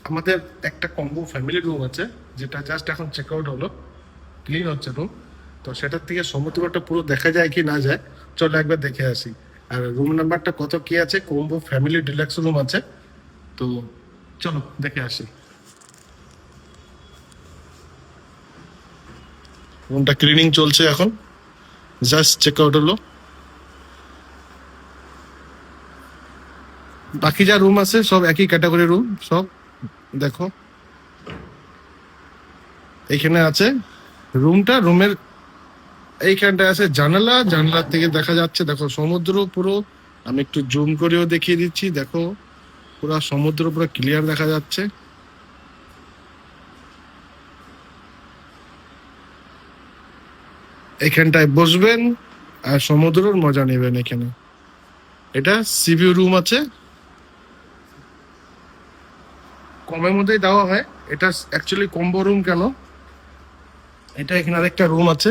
আমাদের একটা combo family room আছে, যেটা জাস্ট এখন চেক আউট হলো, ক্লিন হচ্ছে রুম। তো সেটার থেকে সমুদ্রটা পুরো দেখা যায় কি না যায়, চলো একবার দেখে আসি। আর রুম নাম্বারটা কত কি আছে, কম্বো ফ্যামিলি ডিলাক্স রুম আছে, তো চলো দেখে আসি। রুমটা ক্লিনিং চলছে এখন, জাস্ট চেক আউট হলো। বাকি যা রুম আছে সব একই ক্যাটাগরি রুম সব। দেখো এখানে আছে রুমের এইখানটায় আছে জানালা, জানালার থেকে দেখা যাচ্ছে দেখো সমুদ্র পুরো। আমি একটু জুম করেও দেখিয়ে দিচ্ছি, দেখো পুরো সমুদ্র পুরো ক্লিয়ার দেখা যাচ্ছে। এখানটায় বসবেন আর সমুদ্রের মজা নেবেন এখানে। এটা সিভিউ রুম আছে, কমের মধ্যেই দেওয়া হয়। এটা অ্যাকচুয়ালি কম্বো রুম কেন, এটা এখানে আরেকটা রুম আছে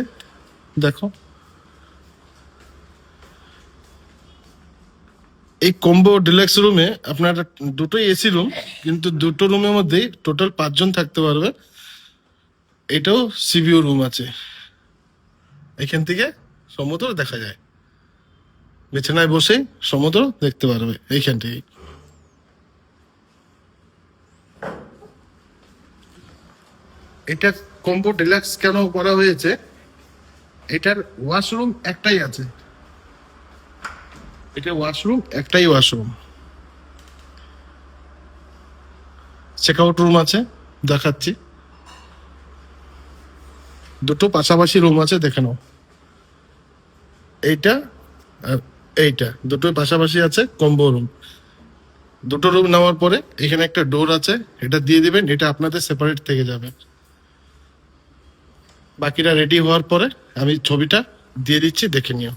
দেখো। এই কম্বো ডিলাক্স রুমে আপনার দুটোই এসি রুম, কিন্তু দুটো রুমের মধ্যেই টোটাল 5 জন থাকতে পারবে। এটাও সিভিউ রুম আছে, এখান থেকে সমুদ্র দেখা যায়, বিছানায় বসেই সমুদ্র দেখতে পারবে এইখান থেকে। এটা কম্বো ডিলাক্স কেন করা হয়েছে, এটার ওয়াশরুম একটাই আছে, এটা ওয়াশরুম একটাই ওয়াশরুম। চেক আউট রুম আছে, দেখাচ্ছি। দুটো পাশাপাশি রুম আছে, দেখে নাও। এইটা আর এইটা দুটো পাশাপাশি আছে কম্বো রুম। দুটো রুম নেওয়ার পরে এখানে একটা ডোর আছে, এটা দিয়ে দিবেন, এটা আপনাদের সেপারেট থেকে যাবে। বাকিটা রেডি হওয়ার পরে আমি ছবিটা দিয়ে দিচ্ছি, দেখে নিও।